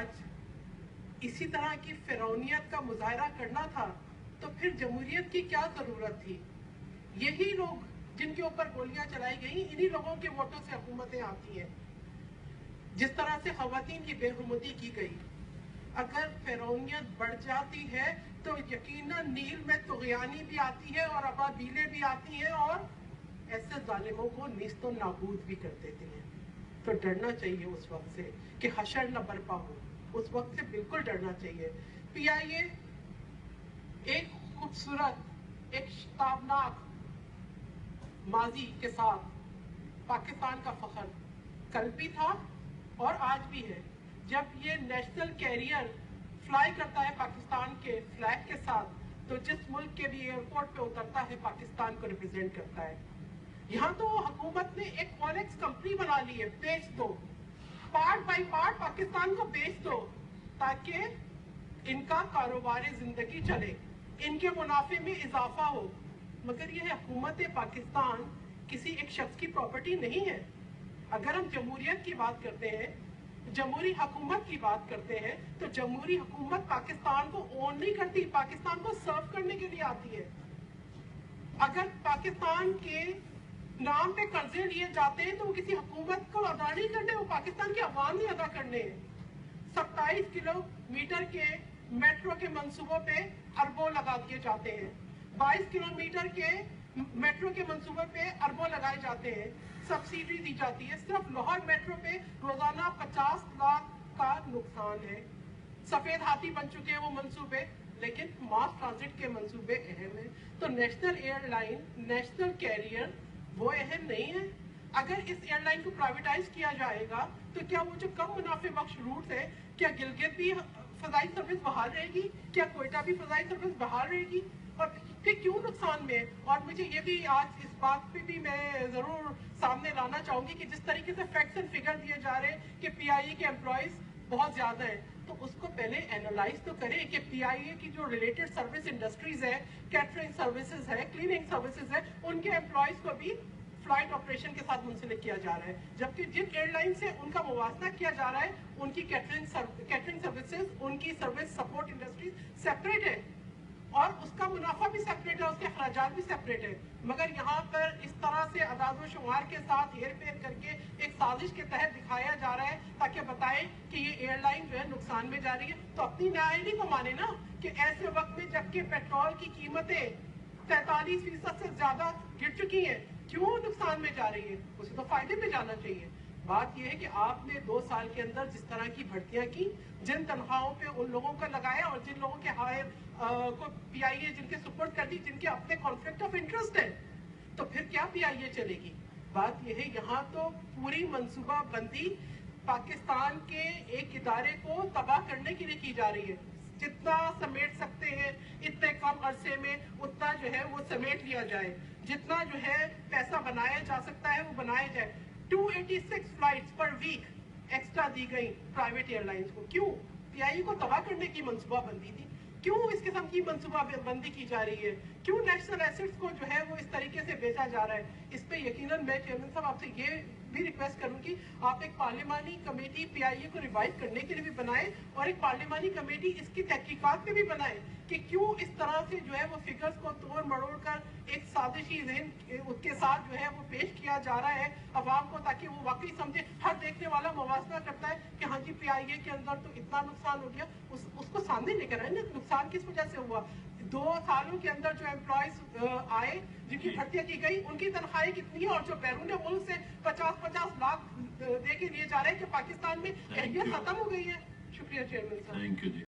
آج اسی طرح کی فرعونیت کا مظاہرہ کرنا تھا تو پھر جمہوریت کی کیا ضرورت تھی؟ یہی لوگ جن کے اوپر گولیاں چلائی گئی، انہی لوگوں کے ووٹوں سے حکومتیں آتی ہیں. جس طرح سے خواتین کی بے حرمتی کی گئی، اگر فرعونیت بڑھ جاتی ہے تو یقیناً نیل میں طغیانی بھی آتی ہے اور ابابیلیں بھی آتی ہیں اور ایسے ظالموں کو نیست و نابود بھی کر دیتے ہیں. تو ڈرنا چاہیے اس وقت سے کہ حشر نہ برپا ہو، اس وقت سے بالکل ڈرنا چاہیے. پی آئی اے ایک خوبصورت، ایک شتابناک ماضی کے ساتھ پاکستان کا فخر کل بھی تھا اور آج بھی ہے. جب یہ نیشنل کیریئر فلائی کرتا ہے پاکستان کے فلیگ کے ساتھ تو جس ملک کے بھی ایئرپورٹ پہ اترتا ہے پاکستان کو ریپرزینٹ کرتا ہے. یہاں تو حکومت نے ایک فوریکس کمپنی بنا لی ہے، بیچ دو، پارٹ بائی پارٹ پاکستان کو بیچ دو تاکہ ان کا کاروبار زندگی چلے، ان کے منافع میں اضافہ ہو. مگر یہ حکومت پاکستان کسی ایک شخص کی پراپرٹی نہیں ہے. اگر ہم جمہوریت کی بات کرتے ہیں، جمہوری حکومت کی بات کرتے ہیں تو جمہوری حکومت پاکستان کو اون نہیں کرتی، پاکستان کو سرو کرنے کے لیے آتی ہے. اگر پاکستان کے نام پہ قرضے لیے جاتے ہیں تو وہ کسی حکومت کو ادا نہیں کرنے، وہ پاکستان کے عوام نے ادا کرنے ہیں. 27 کلومیٹر کے میٹرو کے منصوبوں پہ اربوں لگا دیے جاتے ہیں، 22 کلومیٹر کے میٹرو کے منصوبے پہ اربوں لگائے جاتے ہیں، سبسیڈی دی جاتی ہے. صرف لاہور میٹرو پہ روزانہ 50 لاکھ کا نقصان ہے. سفید ہاتھی بن چکے ہیں وہ منصوبے، لیکن ماس ٹرانزٹ کے منصوبے اہم ہیں. تو national airline, national carrier وہ اہم نہیں ہے. اگر اس ایئر لائن کو پرائیویٹائز کیا جائے گا تو کیا وہ جو کم منافع بخش روٹ ہے، کیا گلگت بھی فضائی سروس بحال رہے گی؟ کیا کوئٹہ بھی فضائی سروس بحال رہے گی؟ اور پھر کیوں نقصان میں؟ اور مجھے یہ بھی آج اس بات پہ بھی میں ضرور سامنے لانا چاہوں گی کہ جس طریقے سے فیکٹس اینڈ فگر دیے جا رہے ہیں کہ پی آئی اے کے امپلائیز بہت زیادہ ہیں، تو اس کو پہلے اینالائز تو کریں کہ پی آئی اے کی جو ریلیٹڈ سروس انڈسٹریز ہے، کیٹرنگ سروسز ہے، کلیننگ سروسز ہے، ان کے امپلائیز کو بھی فلائٹ آپریشن کے ساتھ منسلک کیا جا رہا ہے، جبکہ جن ایئر لائن سے ان کا موازنہ کیا جا رہا ہے ان کی کیٹرنگ سروسز، ان کی سروس سپورٹ انڈسٹریز سیپریٹ ہے اور اس کا منافع بھی سیپریٹ ہے، اس کے اخراجات بھی سیپریٹ ہے. مگر یہاں پر اس طرح سے اعداد و شمار کے ساتھ ہیر پھیر کر کے ایک سازش کے تحت دکھایا جا رہا ہے تاکہ بتائیں کہ یہ ایئر لائن جو ہے نقصان میں جا رہی ہے. تو اپنی نااہلی کو مانے نا کہ ایسے وقت میں جبکہ پیٹرول کی قیمتیں 43% سے زیادہ گر چکی ہیں، کیوں نقصان میں جا رہی ہے؟ اسے تو فائدے میں جانا چاہیے. بات یہ ہے کہ آپ نے 2 سال کے اندر جس طرح کی بھرتیاں کی، جن تنخواہوں پہ ان لوگوں کو لگایا اور جن لوگوں کے ہائر کو پی آئی اے جن کے سپورٹ کر دی، جن کے اپنے کانفلکٹ آف انٹرسٹ ہے، تو پھر کیا پی آئی اے چلے گی؟ بات یہ ہے یہاں تو پوری منصوبہ بندی پاکستان کے ایک ادارے کو تباہ کرنے کے لیے کی جا رہی ہے. جتنا سمیٹ سکتے ہیں اتنے کم عرصے میں اتنا جو ہے وہ سمیٹ لیا جائے، جتنا جو ہے پیسہ بنایا جا سکتا ہے وہ بنایا جائے. 286 فلائٹس پر ویک ایکسٹرا دی گئی پرائیویٹ ایئر لائنز کو. کیوں؟ پی آئی اے کو تباہ کرنے کی منصوبہ بندی تھی. کیوں اس قسم کی منصوبہ بندی کی جا رہی ہے؟ کیوں نیشنل ایسٹس کو جو ہے وہ اس طریقے سے بیچا جا رہا ہے؟ اس پہ یقیناً میں چیئرمین صاحب آپ سے یہ بھی ریکویسٹ کروں گی آپ ایک پارلیمانی کمیٹی پی آئی اے کو ریوائو کرنے کے لیے بھی بنائیں اور ایک پارلیمانی کمیٹی اس کی تحقیقات پہ بھی بنائیں کہ کیوں اس طرح سے جو ہے وہ فگرز کو توڑ مڑوڑ کر ایک سازشی ذہن اس کے ساتھ جو ہے وہ پیش کیا جا رہا ہے عوام کو، تاکہ وہ واقعی سمجھے. ہر دیکھنے والا موازنہ کرتا ہے کہ ہاں جی پی آئی اے کے اندر تو اتنا نقصان ہو گیا، اس کو سامنے لے کر آئے نا نقصان کس وجہ سے ہوا. 2 سالوں کے اندر جو امپلائیز آئے جن کی بھرتیاں کی گئی ان کی تنخواہیں کتنی ہیں، اور جو بیرون ملک سے 50 لاکھ دے کے لیے جا رہے ہیں کہ پاکستان میں اہلیت ختم ہو گئی ہے. شکریہ چیئرمین صاحب.